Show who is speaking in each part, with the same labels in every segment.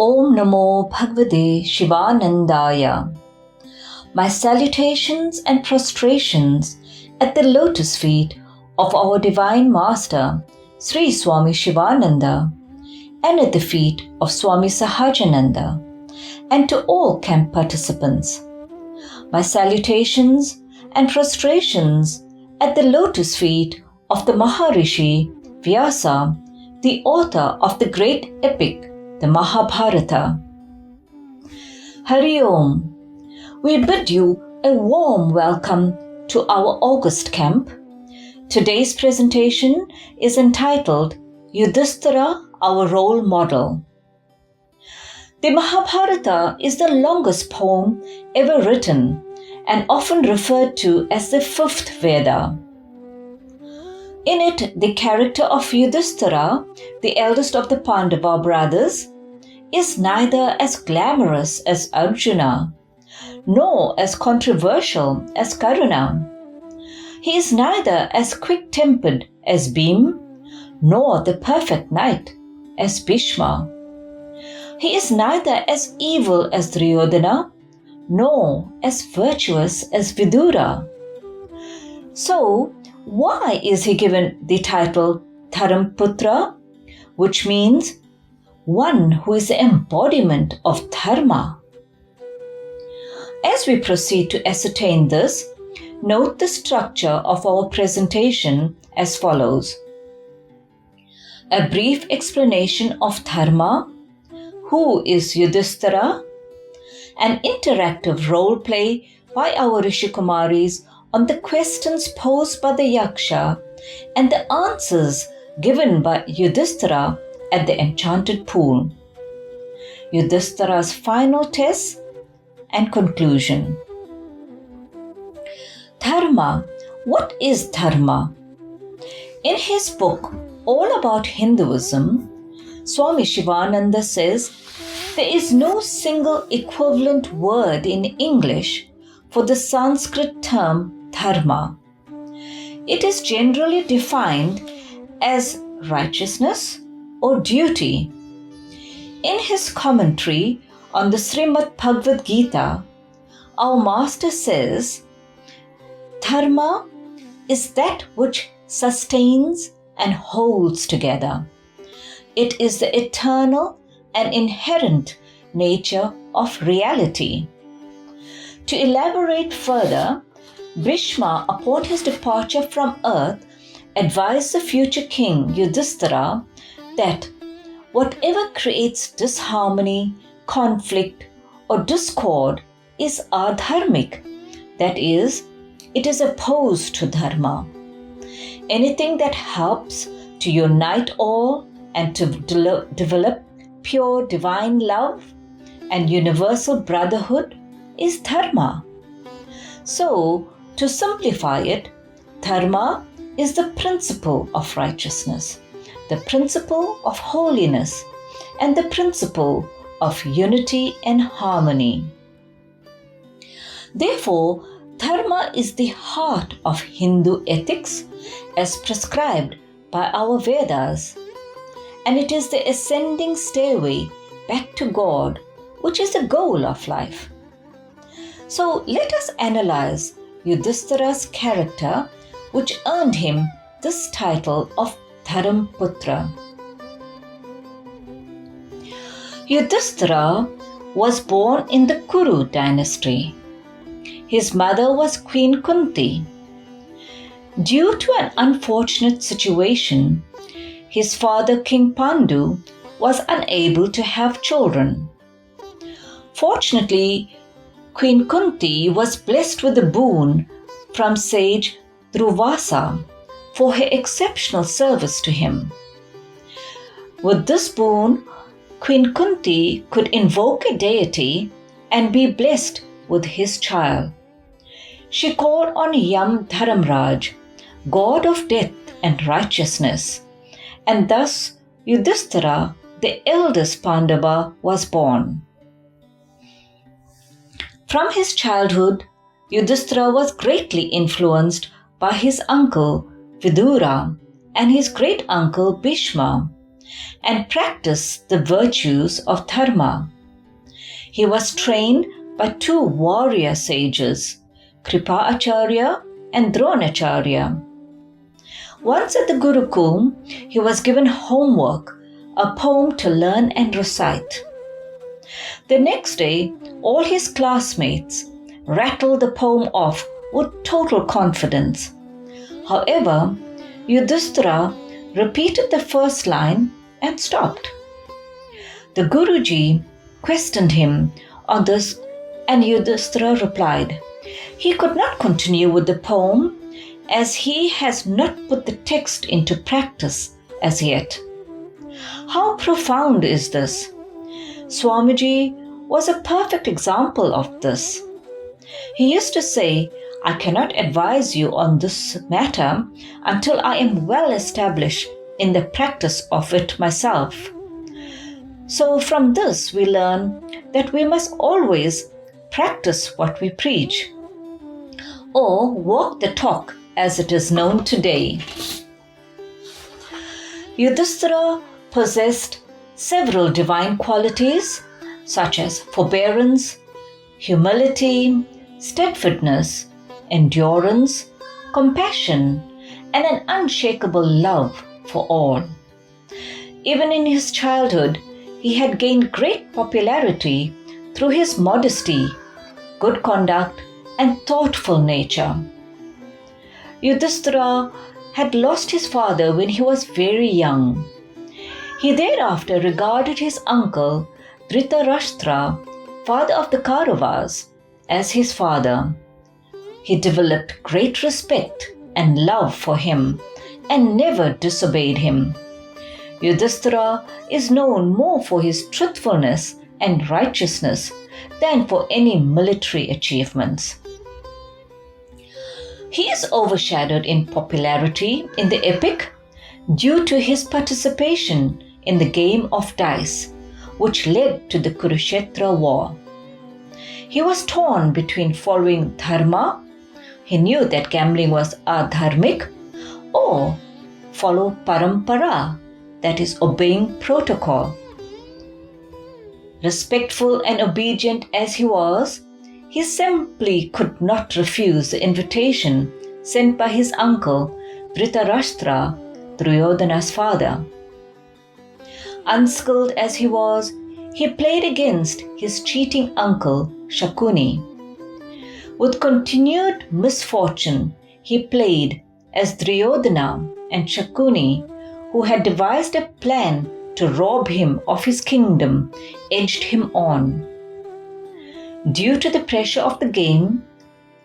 Speaker 1: Om Namo Bhagavate Shivanandaya. My salutations and prostrations at the lotus feet of our Divine Master, Sri Swami Shivananda, and at the feet of Swami Sahajananda, and to all camp participants. My salutations and prostrations at the lotus feet of the Maharishi Vyasa, the author of the great epic, the Mahabharata. Hari Om. We bid you a warm welcome to our August camp. Today's presentation is entitled Yudhishthira, Our Role Model. The Mahabharata is the longest poem ever written and often referred to as the fifth Veda. In it, the character of Yudhishthira, the eldest of the Pandava brothers, is neither as glamorous as Arjuna, nor as controversial as Karuna. He is neither as quick-tempered as Bhim, nor the perfect knight as Bhishma. He is neither as evil as Duryodhana, nor as virtuous as Vidura. So, why is he given the title Dharmaputra, which means one who is the embodiment of dharma? As we proceed to ascertain this, note the structure of our presentation as follows. A brief explanation of dharma, who is Yudhishthira, an interactive role play by our Rishikumaris on the questions posed by the Yaksha and the answers given by Yudhishthira at the enchanted pool. Yudhishthira's final test and conclusion. Dharma. What is dharma? In his book, All About Hinduism, Swami Shivananda says there is no single equivalent word in English for the Sanskrit term dharma. It is generally defined as righteousness or duty. In his commentary on the Srimad Bhagavad Gita, our master says, dharma is that which sustains and holds together. It is the eternal and inherent nature of reality. To elaborate further, Bhishma, upon his departure from earth, advised the future king Yudhishthira that whatever creates disharmony, conflict, or discord is adharmic, that is, it is opposed to dharma. Anything that helps to unite all and to develop pure divine love and universal brotherhood is dharma. So, to simplify it, dharma is the principle of righteousness, the principle of holiness, and the principle of unity and harmony. Therefore, dharma is the heart of Hindu ethics as prescribed by our Vedas, and it is the ascending stairway back to God, which is the goal of life. So let us analyze Yudhishthira's character, which earned him this title of Dharmaputra. Yudhishthira was born in the Kuru dynasty. His mother was Queen Kunti. Due to an unfortunate situation, his father King Pandu was unable to have children. Fortunately, Queen Kunti was blessed with a boon from sage Durvasa for her exceptional service to him. With this boon, Queen Kunti could invoke a deity and be blessed with his child. She called on Yam Dharamraj, god of death and righteousness, and thus Yudhishthira, the eldest Pandava, was born. From his childhood, Yudhishthira was greatly influenced by his uncle Vidura and his great-uncle Bhishma, and practiced the virtues of dharma. He was trained by two warrior sages, Kripa Acharya and Dronacharya. Once at the Gurukul, he was given homework, a poem to learn and recite. The next day, all his classmates rattled the poem off with total confidence. However, Yudhishthira repeated the first line and stopped. The Guruji questioned him on this, and Yudhishthira replied, he could not continue with the poem as he has not put the text into practice as yet. How profound is this? Swamiji was a perfect example of this. He used to say, I cannot advise you on this matter until I am well established in the practice of it myself. So from this we learn that we must always practice what we preach, or walk the talk as it is known today. Yudhishthira possessed several divine qualities such as forbearance, humility, steadfastness, endurance, compassion, and an unshakable love for all. Even in his childhood, he had gained great popularity through his modesty, good conduct, and thoughtful nature. Yudhishthira had lost his father when he was very young. He thereafter regarded his uncle Dhritarashtra, father of the Kauravas, as his father. He developed great respect and love for him and never disobeyed him. Yudhishthira is known more for his truthfulness and righteousness than for any military achievements. He is overshadowed in popularity in the epic due to his participation in the game of dice, which led to the Kurukshetra war. He was torn between following dharma, he knew that gambling was adharmic, or follow parampara, that is obeying protocol. Respectful and obedient as he was, he simply could not refuse the invitation sent by his uncle Dhritarashtra, Duryodhana's father. Unskilled as he was, he played against his cheating uncle Shakuni. With continued misfortune, he played as Duryodhana and Shakuni, who had devised a plan to rob him of his kingdom, edged him on. Due to the pressure of the game,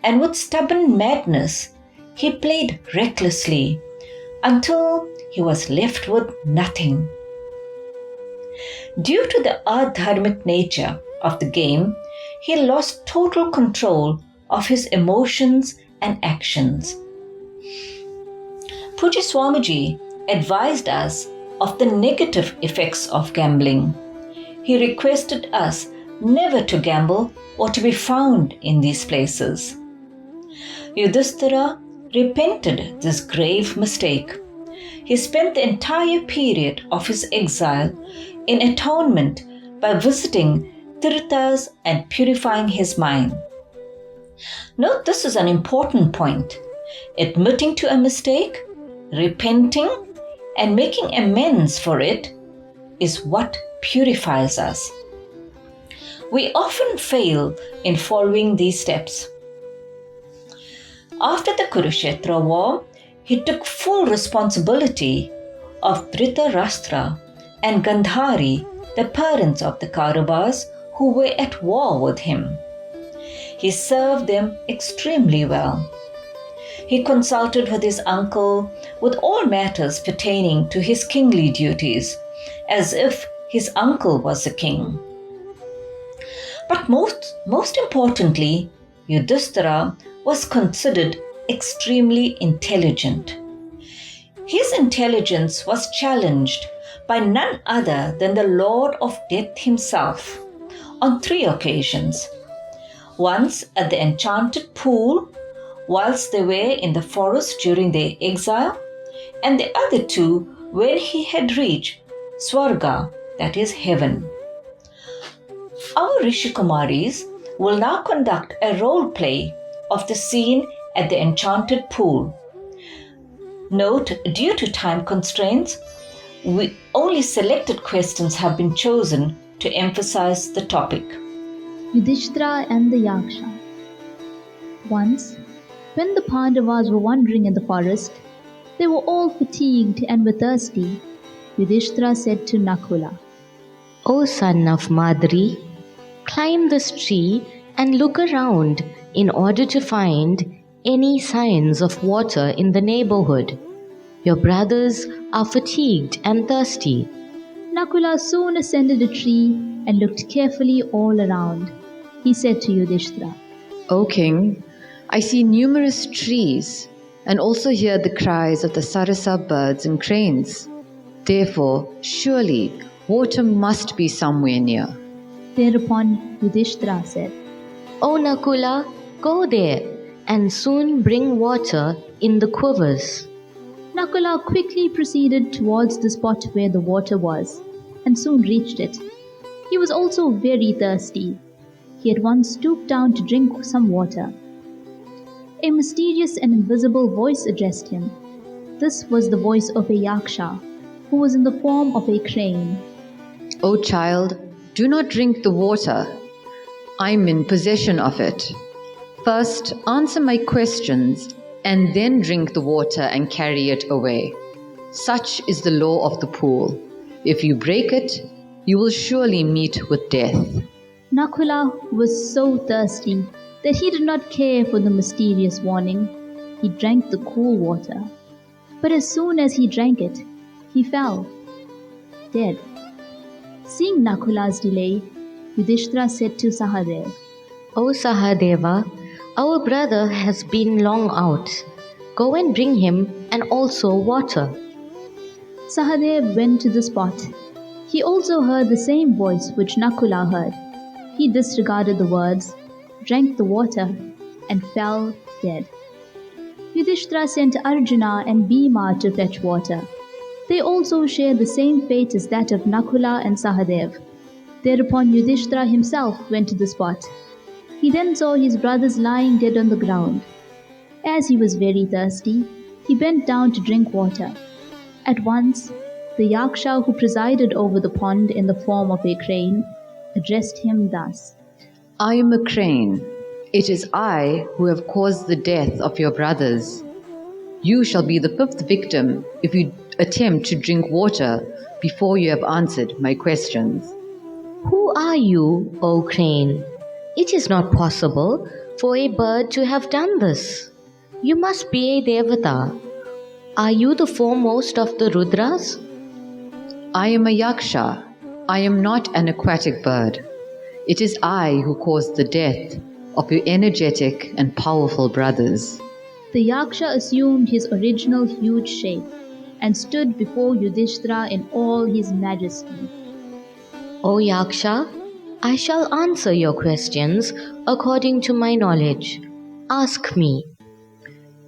Speaker 1: and with stubborn madness, he played recklessly until he was left with nothing. Due to the adharmic nature of the game, he lost total control of his emotions and actions. Pujya Swamiji advised us of the negative effects of gambling. He requested us never to gamble or to be found in these places. Yudhishthira repented this grave mistake. He spent the entire period of his exile in atonement by visiting tirthas and purifying his mind. Note, this is an important point. Admitting to a mistake, repenting, and making amends for it is what purifies us. We often fail in following these steps. After the Kurukshetra war, he took full responsibility of Dhritarashtra and Gandhari, the parents of the Kauravas who were at war with him. He served them extremely well. He consulted with his uncle with all matters pertaining to his kingly duties, as if his uncle was the king. But most importantly, Yudhishthira was considered extremely intelligent. His intelligence was challenged by none other than the Lord of Death himself on 3 occasions. Once at the enchanted pool, whilst they were in the forest during their exile, and the other 2 when he had reached Swarga, that is heaven. Our Rishikumaris will now conduct a role play of the scene at the enchanted pool. Note, due to time constraints, only selected questions have been chosen to emphasize the topic.
Speaker 2: Yudhishthira and the Yaksha. Once, when the Pandavas were wandering in the forest, they were all fatigued and were thirsty. Yudhishthira said to Nakula,
Speaker 3: O son of Madri, climb this tree and look around in order to find any signs of water in the neighborhood. Your brothers are fatigued and thirsty.
Speaker 2: Nakula soon ascended a tree and looked carefully all around. He said to Yudhishthira,
Speaker 4: O king, I see numerous trees and also hear the cries of the sarasa birds and cranes. Therefore, surely water must be somewhere near.
Speaker 2: Thereupon Yudhishthira said,
Speaker 3: O Nakula, go there and soon bring water in the quivers.
Speaker 2: Nakula quickly proceeded towards the spot where the water was and soon reached it. He was also very thirsty. He at once stooped down to drink some water. A mysterious and invisible voice addressed him. This was the voice of a Yaksha, who was in the form of a crane.
Speaker 4: O child, do not drink the water. I am in possession of it. First, answer my questions and then drink the water and carry it away. Such is the law of the pool. If you break it, you will surely meet with death.
Speaker 2: Nakula was so thirsty that he did not care for the mysterious warning. He drank the cool water. But as soon as he drank it, he fell, dead. Seeing Nakula's delay, Yudhishthira said to Sahadev,
Speaker 3: O Sahadeva, our brother has been long out. Go and bring him and also water.
Speaker 2: Sahadev went to the spot. He also heard the same voice which Nakula heard. He disregarded the words, drank the water, and fell dead. Yudhishthira sent Arjuna and Bhima to fetch water. They also shared the same fate as that of Nakula and Sahadev. Thereupon Yudhishthira himself went to the spot. He then saw his brothers lying dead on the ground. As he was very thirsty, he bent down to drink water. At once, the Yaksha who presided over the pond in the form of a crane addressed him thus.
Speaker 4: I am a crane. It is I who have caused the death of your brothers. You shall be the fifth victim if you attempt to drink water before you have answered my questions.
Speaker 3: Who are you, O crane? It is not possible for a bird to have done this. You must be a Devata. Are you the foremost of the Rudras?
Speaker 4: I am a Yaksha. I am not an aquatic bird. It is I who caused the death of your energetic and powerful brothers.
Speaker 2: The Yaksha assumed his original huge shape and stood before Yudhishthira in all his majesty.
Speaker 3: O Yaksha, I shall answer your questions according to my knowledge. Ask me.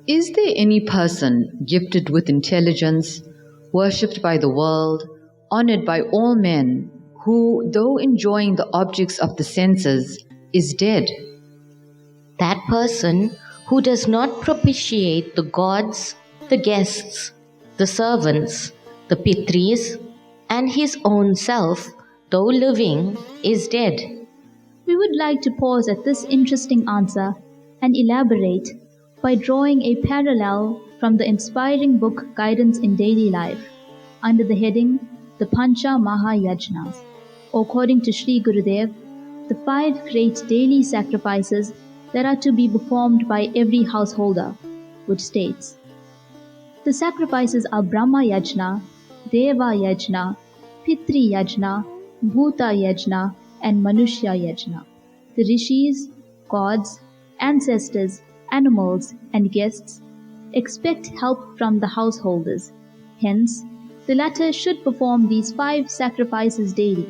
Speaker 4: Is there any person gifted with intelligence, worshipped by the world, honored by all men, who, though enjoying the objects of the senses, is dead?
Speaker 3: That person who does not propitiate the gods, the guests, the servants, the pitris, and his own self, though living, is dead.
Speaker 2: We would like to pause at this interesting answer and elaborate by drawing a parallel from the inspiring book Guidance in Daily Life under the heading The Pancha Mahayajnas, or according to Sri Gurudev, the 5 great daily sacrifices that are to be performed by every householder, which states, the sacrifices are Brahma Yajna, Deva Yajna, Pitri Yajna, Bhuta Yajna, and Manushya Yajna. The rishis, gods, ancestors, animals, and guests expect help from the householders. Hence, the latter should perform these 5 sacrifices daily.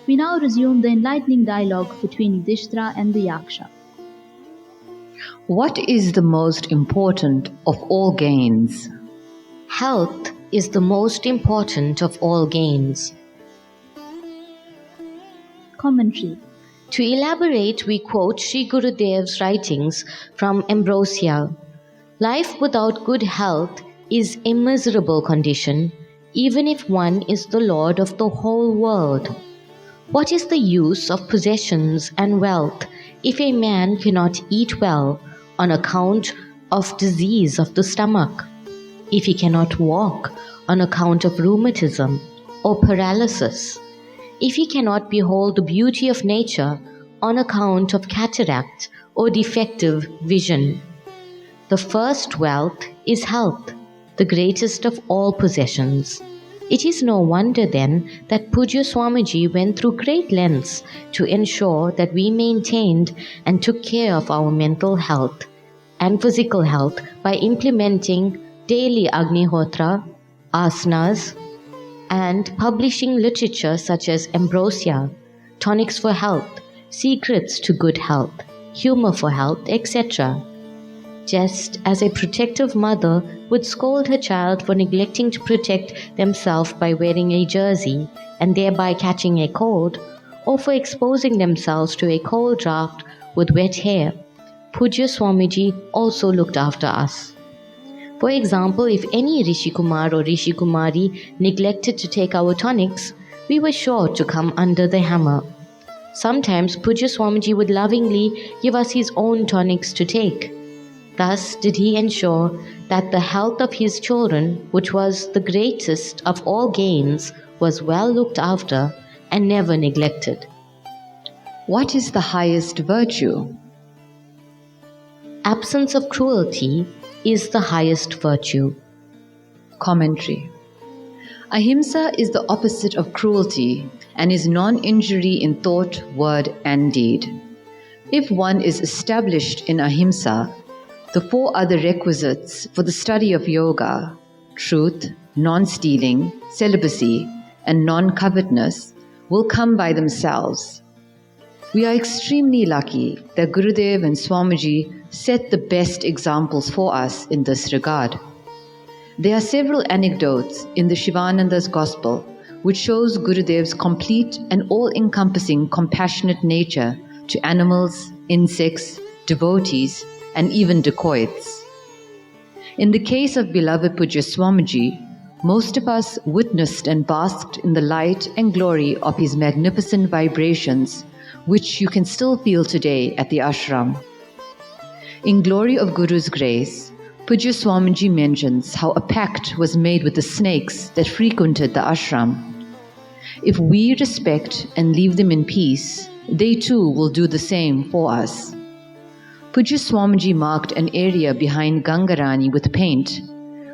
Speaker 2: We now resume the enlightening dialogue between Yudhishthira and the Yaksha.
Speaker 4: What is the most important of all gains?
Speaker 3: Health is the most important of all gains.
Speaker 2: Commentary.
Speaker 3: To elaborate, we quote Sri Gurudev's writings from Ambrosia. Life without good health is a miserable condition, even if one is the lord of the whole world. What is the use of possessions and wealth if a man cannot eat well on account of disease of the stomach, if he cannot walk on account of rheumatism or paralysis, if he cannot behold the beauty of nature on account of cataract or defective vision? The first wealth is health, the greatest of all possessions. It is no wonder then that Pujya Swamiji went through great lengths to ensure that we maintained and took care of our mental health and physical health by implementing daily Agnihotra, asanas, and publishing literature such as Ambrosia, Tonics for Health, Secrets to Good Health, Humor for Health, etc. Just as a protective mother would scold her child for neglecting to protect themselves by wearing a jersey and thereby catching a cold, or for exposing themselves to a cold draft with wet hair, Pujya Swamiji also looked after us. For example, if any Rishi Kumar or Rishi Kumari neglected to take our tonics, we were sure to come under the hammer. Sometimes Pujya Swamiji would lovingly give us his own tonics to take. Thus did he ensure that the health of his children, which was the greatest of all gains, was well looked after and never neglected.
Speaker 4: What is the highest virtue?
Speaker 3: Absence of cruelty is the highest virtue.
Speaker 4: Commentary. Ahimsa is the opposite of cruelty and is non-injury in thought, word and deed. If one is established in Ahimsa, the four other requisites for the study of yoga, truth, non-stealing, celibacy, and non-covetousness, will come by themselves. We are extremely lucky that Gurudev and Swamiji set the best examples for us in this regard. There are several anecdotes in the Shivananda's Gospel which shows Gurudev's complete and all-encompassing compassionate nature to animals, insects, devotees, and even dacoits. In the case of beloved Pujya Swamiji, most of us witnessed and basked in the light and glory of his magnificent vibrations, which you can still feel today at the ashram. In Glory of Guru's Grace, Pujya Swamiji mentions how a pact was made with the snakes that frequented the ashram. If we respect and leave them in peace, they too will do the same for us. Pujya Swamiji marked an area behind Gangarani with paint,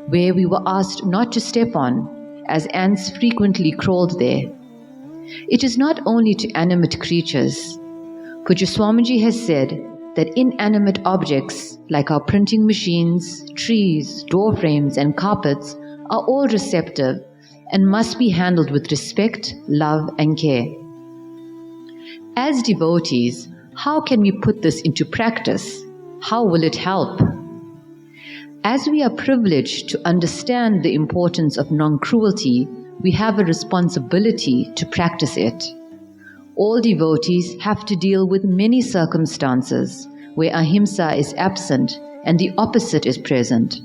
Speaker 4: where we were asked not to step on, as ants frequently crawled there. It is not only to animate creatures. Pujya Swamiji has said that inanimate objects like our printing machines, trees, door frames and carpets are all receptive and must be handled with respect, love and care. As devotees, how can we put this into practice? How will it help? As we are privileged to understand the importance of non-cruelty, we have a responsibility to practice it. All devotees have to deal with many circumstances where ahimsa is absent and the opposite is present,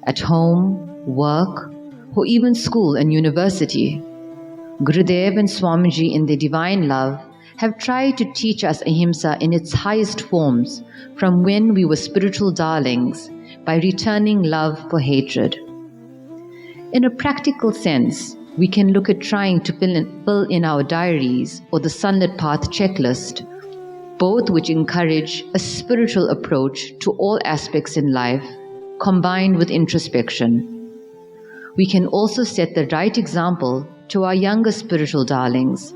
Speaker 4: at home, work, or even school and university. Gurudev and Swamiji in their divine love have tried to teach us ahimsa in its highest forms from when we were spiritual darlings by returning love for hatred. In a practical sense, we can look at trying to fill in our diaries or the Sunlit Path checklist, both which encourage a spiritual approach to all aspects in life, combined with introspection. We can also set the right example to our younger spiritual darlings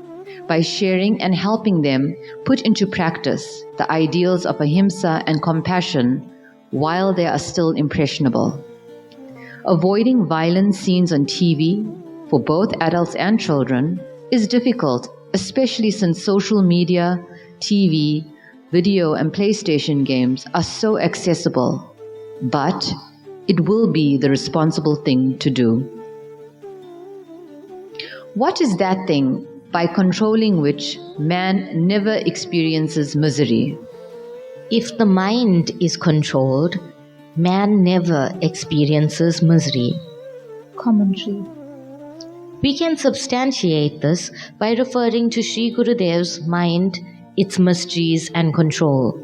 Speaker 4: by sharing and helping them put into practice the ideals of ahimsa and compassion while they are still impressionable. Avoiding violent scenes on TV, for both adults and children, is difficult, especially since social media, TV, video and PlayStation games are so accessible. But it will be the responsible thing to do. What is that thing by controlling which man never experiences misery?
Speaker 3: If the mind is controlled, man never experiences misery.
Speaker 2: Commentary.
Speaker 3: We can substantiate this by referring to Sri Gurudev's mind, its mysteries and control.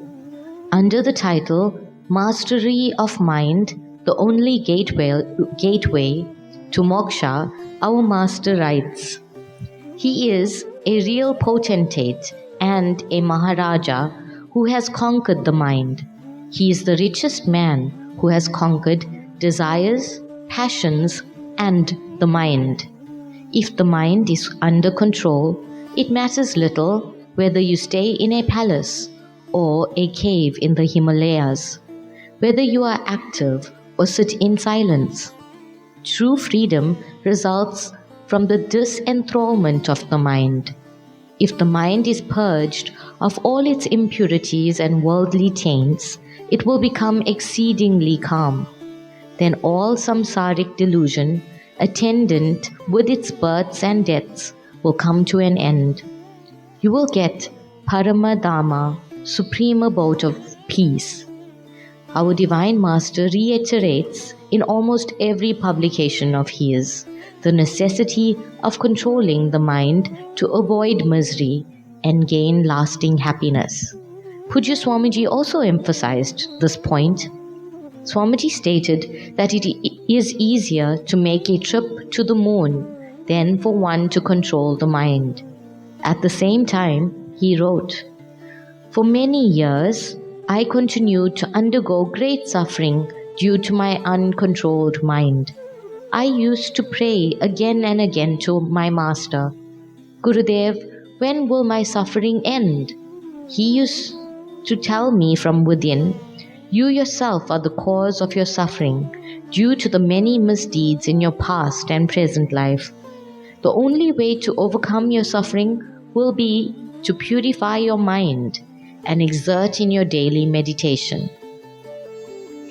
Speaker 3: Under the title, Mastery of Mind, the only gateway to moksha, our master writes, he is a real potentate and a Maharaja who has conquered the mind. He is the richest man who has conquered desires, passions, and the mind. If the mind is under control, it matters little whether you stay in a palace or a cave in the Himalayas, whether you are active or sit in silence. True freedom results from the disenthrallment of the mind. If the mind is purged of all its impurities and worldly taints, it will become exceedingly calm. Then all samsaric delusion, attendant with its births and deaths, will come to an end. You will get Paramadhamma, supreme abode of peace. Our Divine Master reiterates in almost every publication of his the necessity of controlling the mind to avoid misery and gain lasting happiness. Pujya Swamiji also emphasized this point. Swamiji stated that it is easier to make a trip to the moon than for one to control the mind. At the same time, he wrote, "For many years, I continued to undergo great suffering due to my uncontrolled mind. I used to pray again and again to my master, Gurudev, when will my suffering end? He used to tell me from within, you yourself are the cause of your suffering due to the many misdeeds in your past and present life. The only way to overcome your suffering will be to purify your mind and exert in your daily meditation."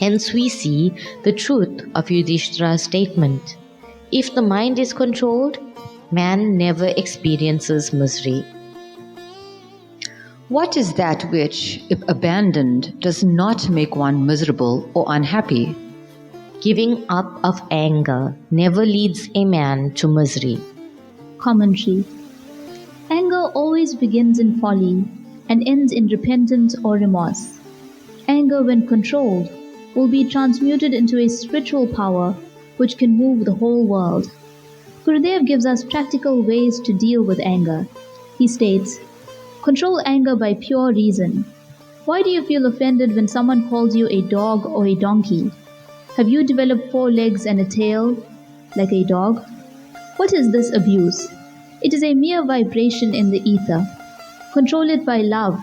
Speaker 3: Hence we see the truth of Yudhishthira's statement. If the mind is controlled, man never experiences misery.
Speaker 4: What is that which, if abandoned, does not make one miserable or unhappy?
Speaker 3: Giving up of anger never leads a man to misery.
Speaker 2: Commentary. Anger always begins in folly and ends in repentance or remorse. Anger, when controlled, will be transmuted into a spiritual power which can move the whole world. Gurudev gives us practical ways to deal with anger. He states, "Control anger by pure reason. Why do you feel offended when someone calls you a dog or a donkey? Have you developed 4 legs and a tail, like a dog? What is this abuse? It is a mere vibration in the ether. Control it by love,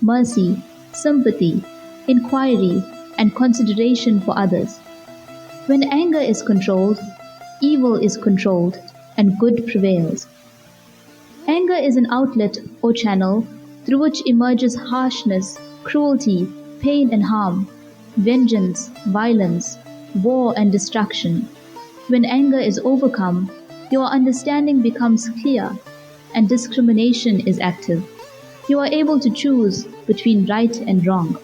Speaker 2: mercy, sympathy, inquiry, and consideration for others. When anger is controlled, evil is controlled, and good prevails. Anger is an outlet or channel through which emerges harshness, cruelty, pain and harm, vengeance, violence, war and destruction. When anger is overcome, your understanding becomes clear and discrimination is active. You are able to choose between right and wrong."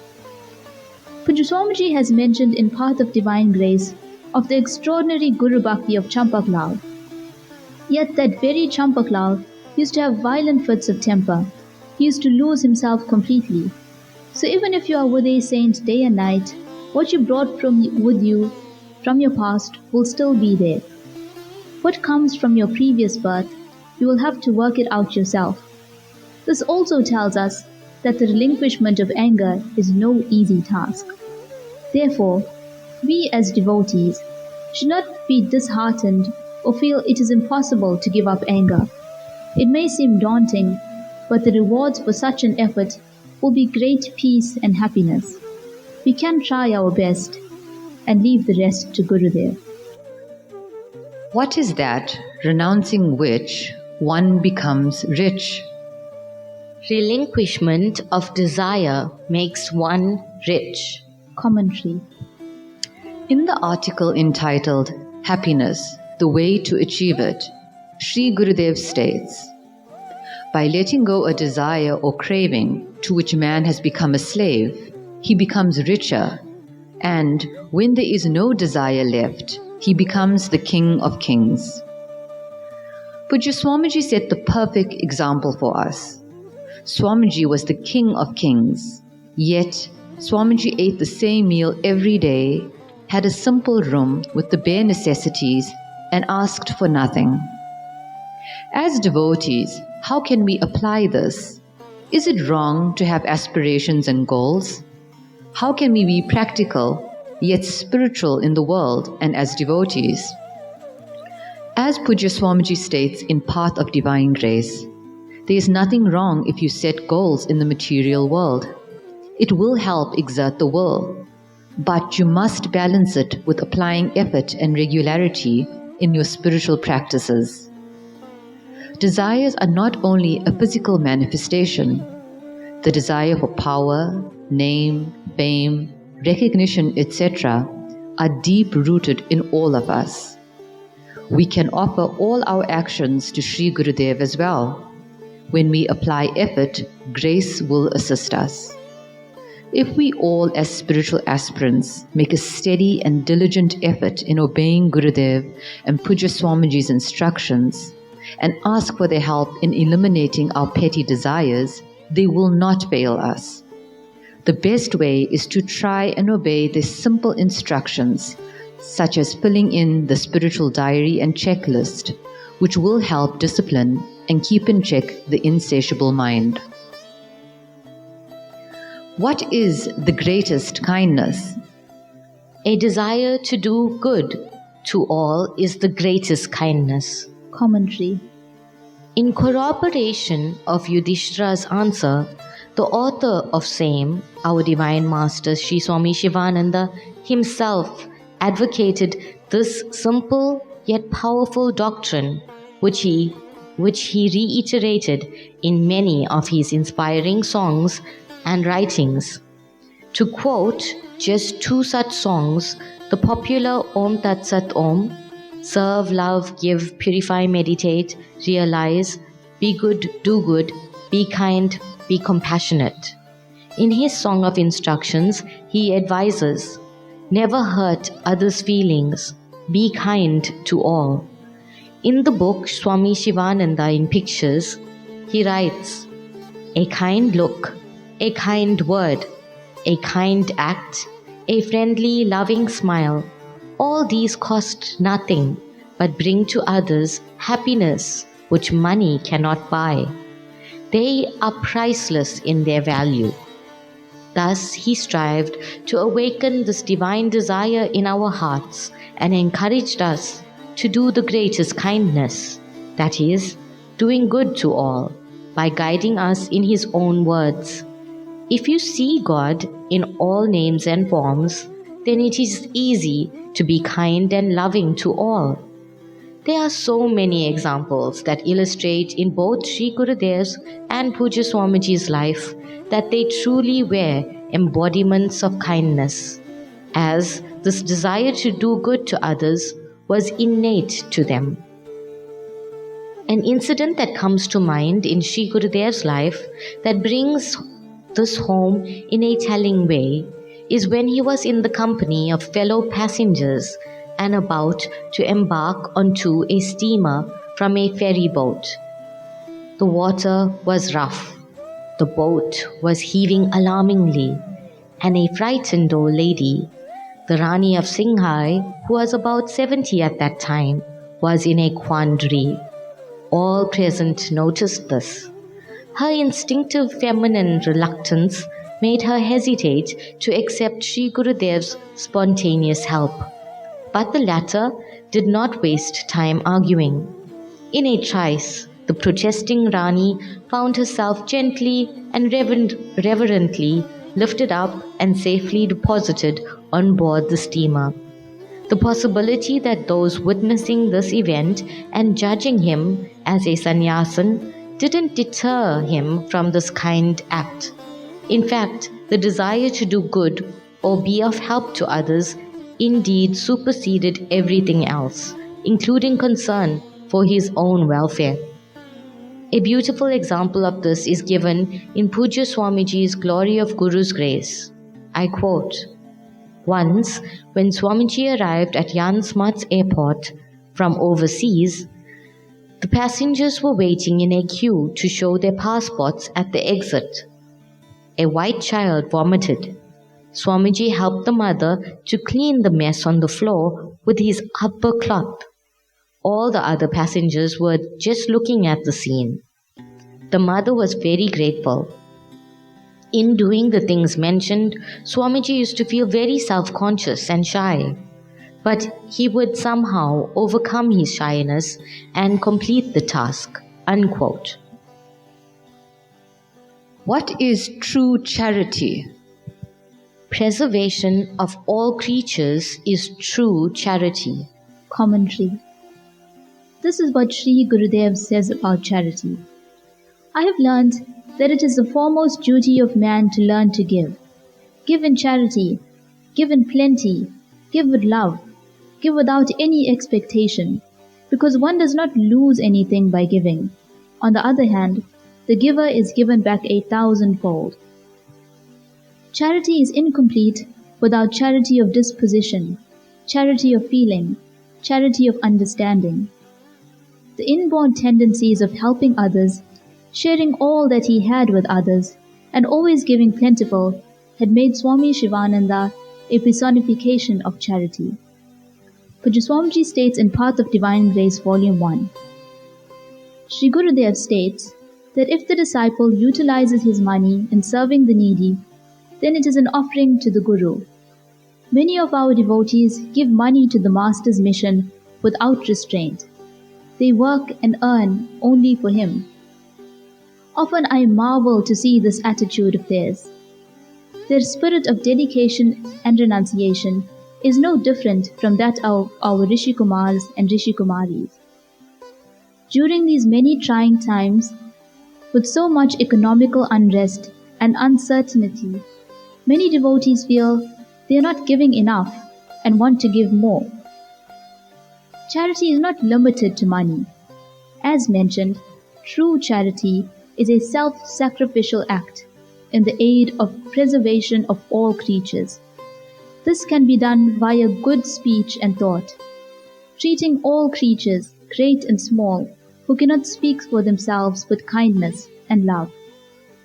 Speaker 2: Pujya Swamiji has mentioned in Path of Divine Grace of the extraordinary Guru Bhakti of Champaklal. Yet that very Champaklal used to have violent fits of temper. He used to lose himself completely. So even if you are with a saint day and night, what you brought with you from your past will still be there. What comes from your previous birth, you will have to work it out yourself. This also tells us that the relinquishment of anger is no easy task. Therefore, we as devotees should not be disheartened or feel it is impossible to give up anger. It may seem daunting, but the rewards for such an effort will be great peace and happiness. We can try our best and leave the rest to Gurudev.
Speaker 4: What is that renouncing which one becomes rich?
Speaker 3: Relinquishment of desire makes one rich.
Speaker 2: Commentary.
Speaker 4: In the article entitled Happiness, the Way to Achieve It, Sri Gurudev states, by letting go a desire or craving to which man has become a slave, he becomes richer, and when there is no desire left, he becomes the king of kings. Pujya Swamiji set the perfect example for us. Swamiji was the king of kings, yet Swamiji ate the same meal every day, had a simple room with the bare necessities, and asked for nothing. As devotees, how can we apply this? Is it wrong to have aspirations and goals? How can we be practical yet spiritual in the world and as devotees? As Pujya Swamiji states in Path of Divine Grace, there is nothing wrong if you set goals in the material world. It will help exert the will, but you must balance it with applying effort and regularity in your spiritual practices. Desires are not only a physical manifestation. The desire for power, name, fame, recognition, etc. are deep-rooted in all of us. We can offer all our actions to Sri Gurudev as well. When we apply effort, grace will assist us. If we all as spiritual aspirants make a steady and diligent effort in obeying Gurudev and Pujya Swamiji's instructions, and ask for their help in eliminating our petty desires, they will not fail us. The best way is to try and obey their simple instructions, such as filling in the spiritual diary and checklist, which will help discipline and keep in check the insatiable mind. What is the greatest kindness?
Speaker 3: A desire to do good to all is the greatest kindness.
Speaker 2: Commentary.
Speaker 3: In corroboration of Yudhishthira's answer, the author of same, our Divine Master Sri Swami Shivananda himself advocated this simple yet powerful doctrine, which he reiterated in many of his inspiring songs and writings. To quote just two such songs, the popular Om Tat Sat Om, serve, love, give, purify, meditate, realize, be good, do good, be kind, be compassionate. In his Song of Instructions, he advises, never hurt others' feelings, be kind to all. In the book Swami Shivananda in Pictures, he writes, a kind look, a kind word, a kind act, a friendly, loving smile, all these cost nothing, but bring to others happiness which money cannot buy. They are priceless in their value. Thus he strived to awaken this divine desire in our hearts and encouraged us to do the greatest kindness, that is, doing good to all, by guiding us in his own words. If you see God in all names and forms, then it is easy to be kind and loving to all. There are so many examples that illustrate in both Sri Gurudev's and Pujya Swamiji's life that they truly were embodiments of kindness, as this desire to do good to others was innate to them. An incident that comes to mind in Sri Gurudev's life that brings this home in a telling way is when he was in the company of fellow passengers and about to embark onto a steamer from a ferry boat. The water was rough, the boat was heaving alarmingly, and a frightened old lady, the Rani of Singhai, who was about 70 at that time, was in a quandary. All present noticed this. Her instinctive feminine reluctance made her hesitate to accept Sri Gurudev's spontaneous help. But the latter did not waste time arguing. In a trice, the protesting Rani found herself gently and reverently lifted up and safely deposited on board the steamer. The possibility that those witnessing this event and judging him as a sannyasin didn't deter him from this kind act. In fact, the desire to do good or be of help to others indeed superseded everything else, including concern for his own welfare. A beautiful example of this is given in Pujya Swamiji's Glory of Guru's Grace. I quote, "Once, when Swamiji arrived at Yansmat's airport from overseas, the passengers were waiting in a queue to show their passports at the exit. A white child vomited. Swamiji helped the mother to clean the mess on the floor with his upper cloth. All the other passengers were just looking at the scene. The mother was very grateful. In doing the things mentioned, Swamiji used to feel very self-conscious and shy, but he would somehow overcome his shyness and complete the task." Unquote.
Speaker 4: What is true charity?
Speaker 3: Preservation of all creatures is true charity.
Speaker 2: Commentary. This is what Sri Gurudev says about charity. I have learned that it is the foremost duty of man to learn to give. Give in charity, give in plenty, give with love, give without any expectation, because one does not lose anything by giving. On the other hand, the giver is given back 1,000-fold. Charity is incomplete without charity of disposition, charity of feeling, charity of understanding. The inborn tendencies of helping others, sharing all that he had with others, and always giving plentiful, had made Swami Shivananda a personification of charity. Pujya Swamiji states in Path of Divine Grace, Volume 1, Sri Gurudev states that if the disciple utilizes his money in serving the needy, then it is an offering to the Guru. Many of our devotees give money to the Master's mission without restraint. They work and earn only for him. Often I marvel to see this attitude of theirs. Their spirit of dedication and renunciation is no different from that of our Rishi Kumars and Rishi Kumaris. During these many trying times, with so much economical unrest and uncertainty, many devotees feel they are not giving enough and want to give more. Charity is not limited to money. As mentioned, true charity is a self-sacrificial act in the aid of preservation of all creatures. This can be done via good speech and thought, treating all creatures, great and small, who cannot speak for themselves with kindness and love.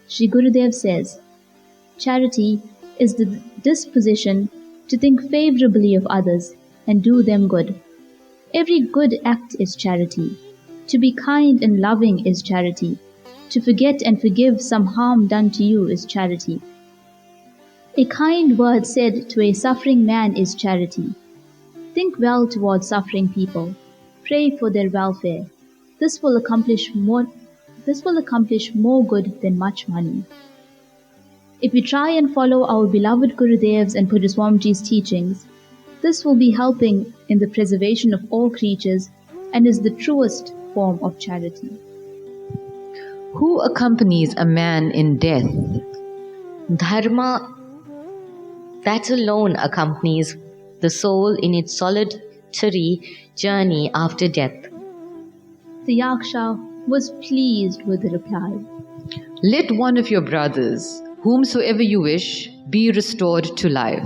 Speaker 2: Sri Gurudev says, charity is the disposition to think favorably of others and do them good. Every good act is charity. To be kind and loving is charity. To forget and forgive some harm done to you is charity. A kind word said to a suffering man is charity. Think well towards suffering people. Pray for their welfare. This will accomplish more good than much money. If we try and follow our beloved Gurudev's and Pujya Swamiji's teachings, this will be helping in the preservation of all creatures and is the truest form of charity.
Speaker 4: Who accompanies a man in death?
Speaker 3: Dharma, that alone accompanies the soul in its solitary journey after death.
Speaker 2: The Yaksha was pleased with the reply.
Speaker 4: Let one of your brothers, whomsoever you wish, be restored to life.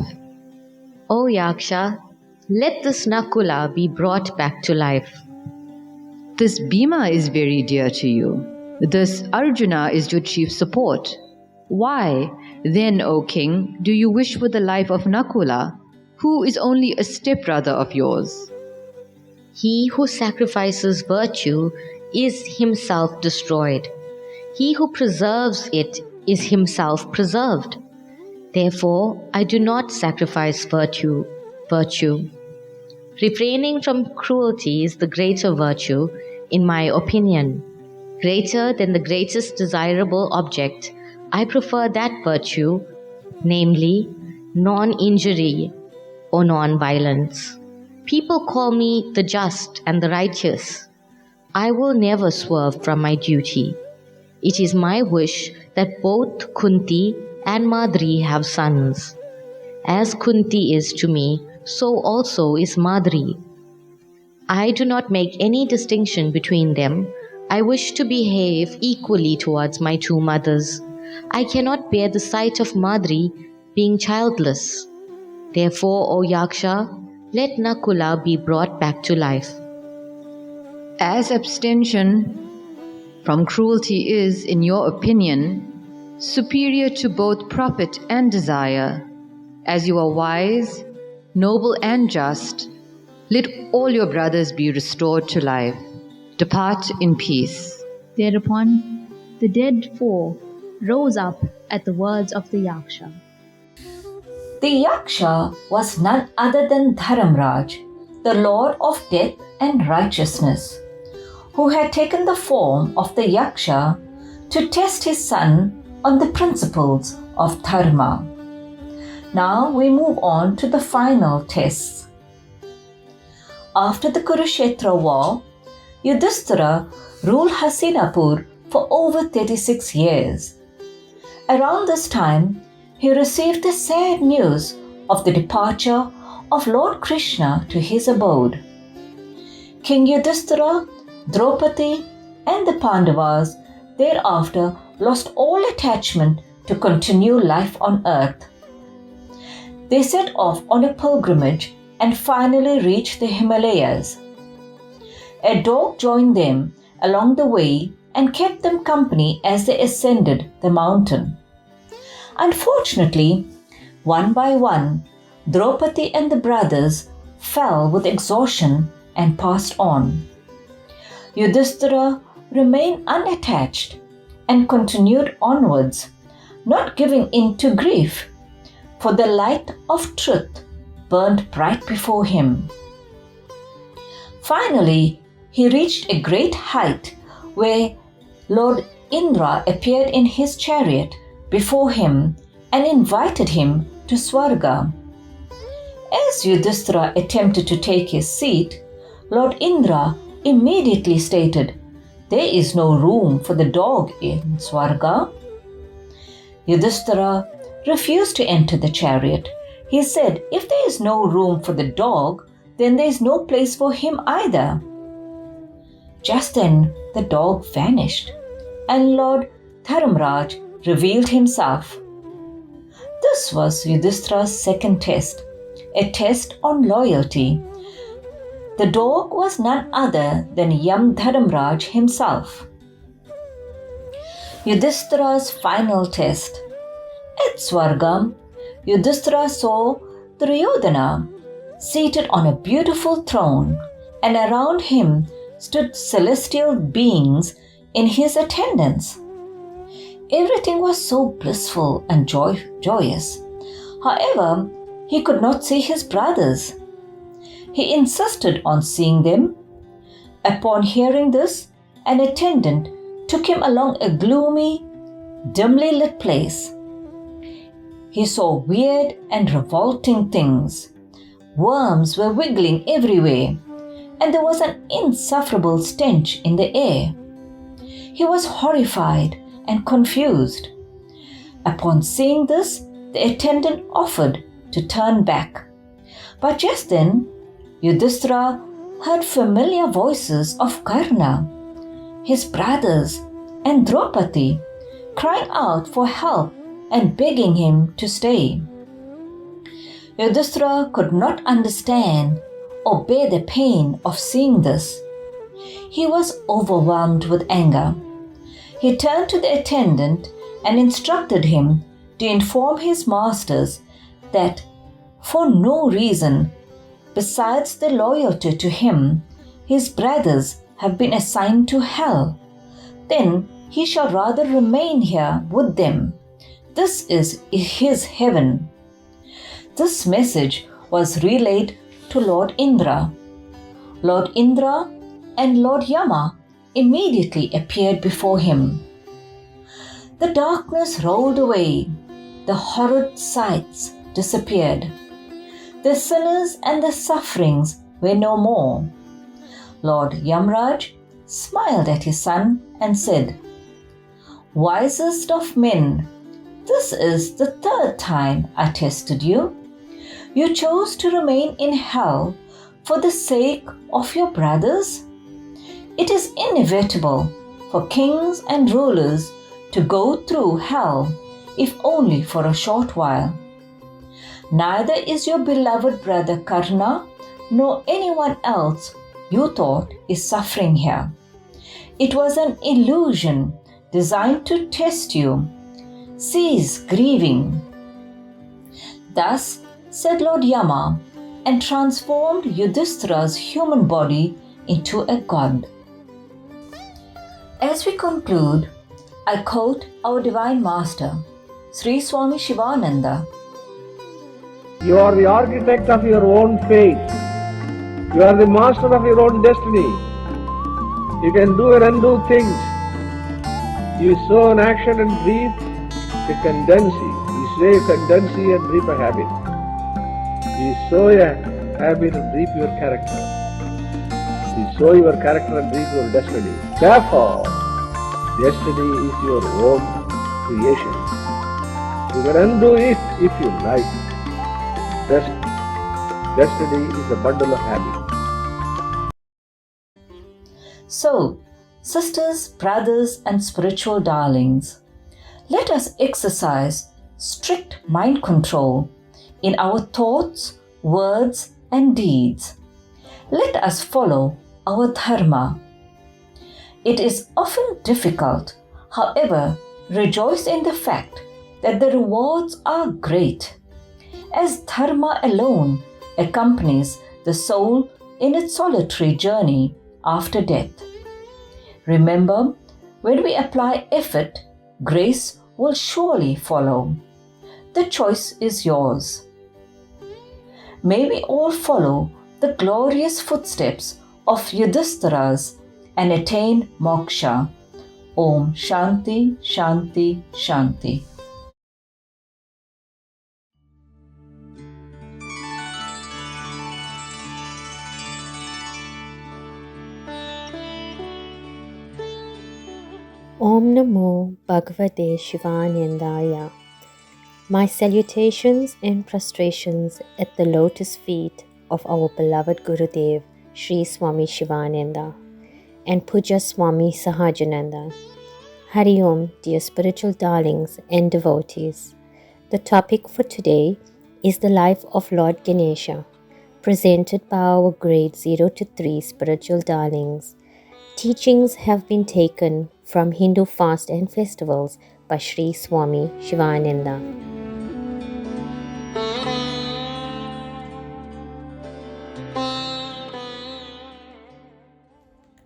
Speaker 3: O Yaksha, let this Nakula be brought back to life.
Speaker 4: This Bhima is very dear to you. This Arjuna is your chief support. Why, then, O king, do you wish for the life of Nakula, who is only a stepbrother of yours?
Speaker 3: He who sacrifices virtue is himself destroyed. He who preserves it is himself preserved. Therefore, I do not sacrifice virtue. Refraining from cruelty is the greater virtue, in my opinion. Greater than the greatest desirable object, I prefer that virtue, namely, non-injury or non-violence. People call me the just and the righteous. I will never swerve from my duty. It is my wish that both Kunti and Madri have sons. As Kunti is to me, so also is Madri. I do not make any distinction between them. I wish to behave equally towards my two mothers. I cannot bear the sight of Madri being childless. Therefore, O Yaksha, let Nakula be brought back to life.
Speaker 4: As abstention from cruelty is, in your opinion, superior to both profit and desire, as you are wise, noble and just, let all your brothers be restored to life. Depart in peace.
Speaker 2: Thereupon, the dead four rose up at the words of the Yaksha.
Speaker 1: The Yaksha was none other than Dharamraj, the Lord of Death and Righteousness, who had taken the form of the Yaksha to test his son on the principles of Dharma. Now we move on to the final tests. After the Kurukshetra war, Yudhishthira ruled Hastinapur for over 36 years. Around this time, he received the sad news of the departure of Lord Krishna to his abode. King Yudhishthira, Draupadi, and the Pandavas thereafter lost all attachment to continue life on earth. They set off on a pilgrimage and finally reached the Himalayas. A dog joined them along the way and kept them company as they ascended the mountain. Unfortunately, one by one, Draupadi and the brothers fell with exhaustion and passed on. Yudhishthira remained unattached and continued onwards, not giving in to grief, for the light of truth burned bright before him. Finally, he reached a great height where Lord Indra appeared in his chariot before him and invited him to Swarga. As Yudhishthira attempted to take his seat, Lord Indra immediately stated, "There is no room for the dog in Swarga." Yudhishthira refused to enter the chariot. He said, if there is no room for the dog, then there is no place for him either. Just then the dog vanished, and Lord Dharamraj revealed himself. This was Yudhishthira's second test, a test on loyalty. The dog was none other than Yam Dharamraj himself. Yudhishthira's final test. At Swargam, Yudhishthira saw Duryodhana seated on a beautiful throne, and around him stood celestial beings in his attendance. Everything was so blissful and joyous. However, he could not see his brothers. He insisted on seeing them. Upon hearing this, an attendant took him along a gloomy, dimly lit place. He saw weird and revolting things. Worms were wiggling everywhere, and there was an insufferable stench in the air. He was horrified and confused. Upon seeing this, the attendant offered to turn back. But just then, Yudhishthira heard familiar voices of Karna, his brothers, and Draupadi crying out for help and begging him to stay. Yudhishthira could not understand or bear the pain of seeing this. He was overwhelmed with anger. He turned to the attendant and instructed him to inform his masters that for no reason besides the loyalty to him, his brothers have been assigned to hell. Then he shall rather remain here with them. This is his heaven. This message was relayed to Lord Indra. Lord Indra and Lord Yama immediately appeared before him. The darkness rolled away. The horrid sights disappeared. The sinners and the sufferings were no more. Lord Yamraj smiled at his son and said, "Wisest of men, this is the third time I tested you. You chose to remain in hell for the sake of your brothers? It is inevitable for kings and rulers to go through hell, if only for a short while. Neither is your beloved brother Karna nor anyone else you thought is suffering here. It was an illusion designed to test you. Cease grieving. Thus said Lord Yama, and transformed Yudhishthira's human body into a god. As we conclude, I quote our Divine Master, Sri Swami Shivananda.
Speaker 5: You are the architect of your own fate. You are the master of your own destiny. You can do and undo things. You sow an action and reap a tendency. You sow a tendency and reap a habit. You sow a habit and reap your character. You sow your character and reap your destiny. Therefore, destiny is your own creation. You can undo it if you like. Destiny is a bundle of habits.
Speaker 1: So, sisters, brothers, and spiritual darlings, let us exercise strict mind control in our thoughts, words, and deeds. Let us follow our dharma. It is often difficult, however, rejoice in the fact that the rewards are great, as dharma alone accompanies the soul in its solitary journey after death. Remember, when we apply effort, grace will surely follow. The choice is yours. May we all follow the glorious footsteps of Yudhishthira's and attain moksha. Om Shanti, Shanti, Shanti.
Speaker 6: Om Namo Bhagavate Shivanandaya. My salutations and prostrations at the lotus feet of our beloved Gurudev, Sri Swami Shivananda, and Puja Swami Sahajananda. Hari Om, dear spiritual darlings and devotees. The topic for today is the life of Lord Ganesha, presented by our grade 0 to 3 spiritual darlings. Teachings have been taken from Hindu fast and festivals by Sri Swami Shivananda.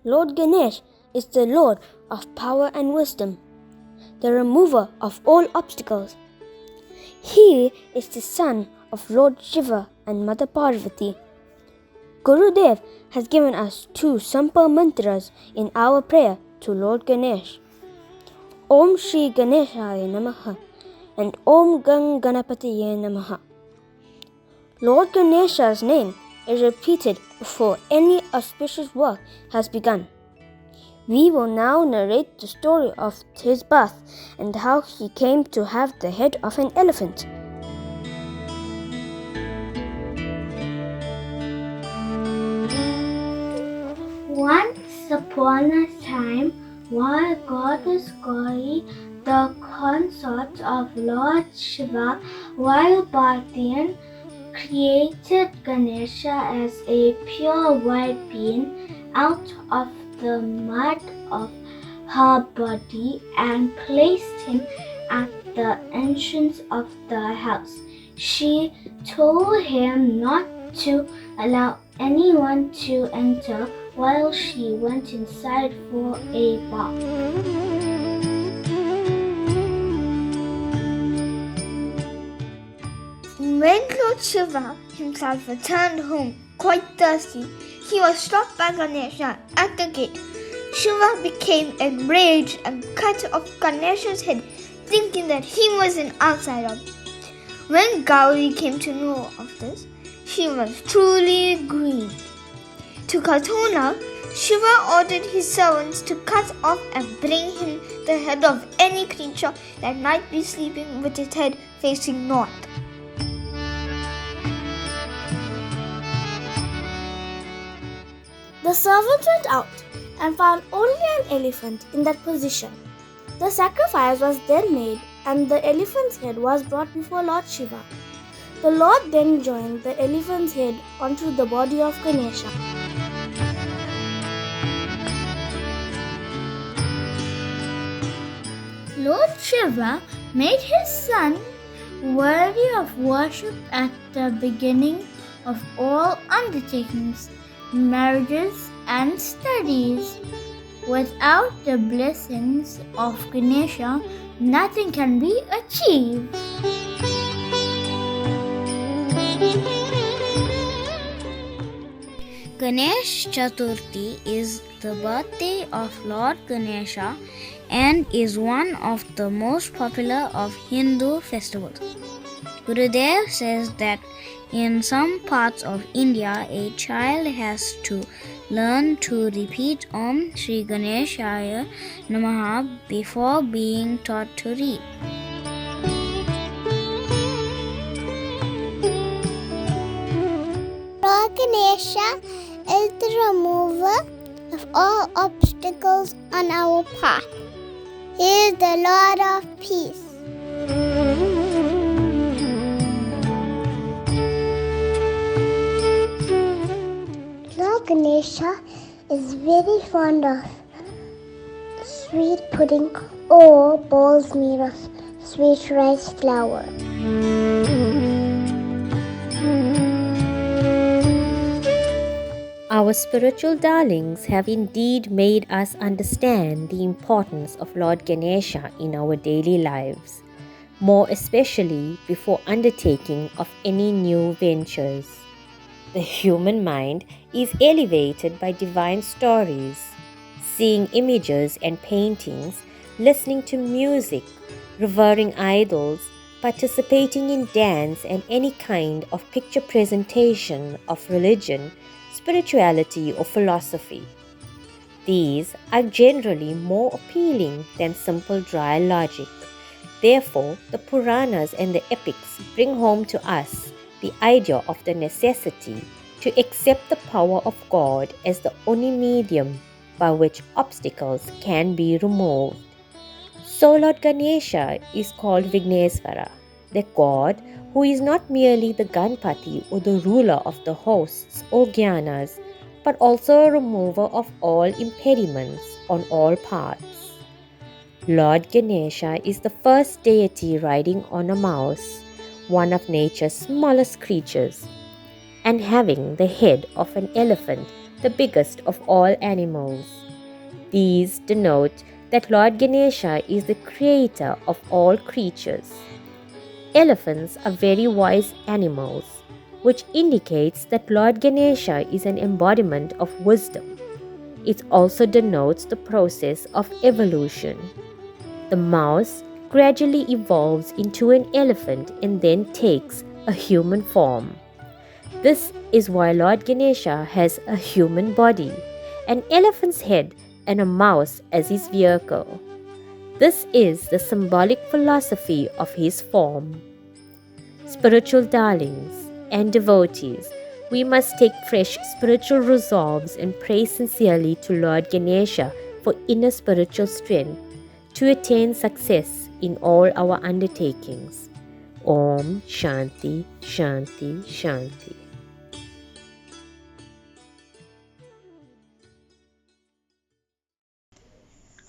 Speaker 7: Lord Ganesh is the Lord of power and wisdom, the remover of all obstacles. He is the son of Lord Shiva and Mother Parvati. Gurudev has given us two simple mantras in our prayer to Lord Ganesh. Om Shri Ganeshaya Namaha and Om Gang Ganapatiye Namaha. Lord Ganesha's name is repeated before any auspicious work has begun. We will now narrate the story of his birth and how he came to have the head of an elephant.
Speaker 8: Once upon a time, while Goddess Gauri, the consort of Lord Shiva, while Bhartiyan, created Ganesha as a pure white being out of the mud of her body and placed him at the entrance of the house. She told him not to allow anyone to enter while she went inside for a bath.
Speaker 9: When Lord Shiva himself returned home quite thirsty, he was stopped by Ganesha at the gate. Shiva became enraged and cut off Ganesha's head, thinking that he was an outsider. When Gauri came to know of this, she was truly grieved. To Katuna, Shiva ordered his servants to cut off and bring him the head of any creature that might be sleeping with its head facing north.
Speaker 8: The servants went out and found only an elephant in that position. The sacrifice was then made and the elephant's head was brought before Lord Shiva. The Lord then joined the elephant's head onto the body of Ganesha.
Speaker 9: Lord Shiva made his son worthy of worship at the beginning of all undertakings, marriages, and studies. Without the blessings of Ganesha, nothing can be achieved.
Speaker 10: Ganesh Chaturthi is the birthday of Lord Ganesha and is one of the most popular of Hindu festivals. Gurudev says that in some parts of India, a child has to learn to repeat Om Shri Ganeshaya Namaha before being taught to read.
Speaker 9: Lord Ganesha is the remover of all obstacles on our path. He is the Lord of Peace. Lord Ganesha is very fond of sweet pudding or balls made of sweet rice flour.
Speaker 6: Our spiritual darlings have indeed made us understand the importance of Lord Ganesha in our daily lives, more especially before undertaking of any new ventures. The human mind is elevated by divine stories, seeing images and paintings, listening to music, revering idols, participating in dance and any kind of picture presentation of religion, spirituality or philosophy. These are generally more appealing than simple dry logic. Therefore, the Puranas and the epics bring home to us the idea of the necessity to accept the power of God as the only medium by which obstacles can be removed. So Lord Ganesha is called Vignesvara, the God who is not merely the Ganpati or the ruler of the hosts or Gyanas, but also a remover of all impediments on all paths. Lord Ganesha is the first deity riding on a mouse, one of nature's smallest creatures, and having the head of an elephant, the biggest of all animals. These denote that Lord Ganesha is the creator of all creatures. Elephants are very wise animals, which indicates that Lord Ganesha is an embodiment of wisdom. It also denotes the process of evolution. The mouse gradually evolves into an elephant and then takes a human form. This is why Lord Ganesha has a human body, an elephant's head, and a mouse as his vehicle. This is the symbolic philosophy of his form. Spiritual darlings and devotees, we must take fresh spiritual resolves and pray sincerely to Lord Ganesha for inner spiritual strength to attain success in all our undertakings. Om Shanti Shanti Shanti.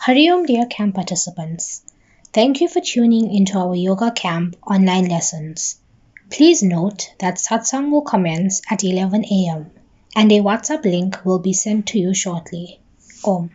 Speaker 11: Hari Om, dear camp participants. Thank you for tuning into our Yoga Camp online lessons. Please note that satsang will commence at 11 a.m. and a WhatsApp link will be sent to you shortly. Om.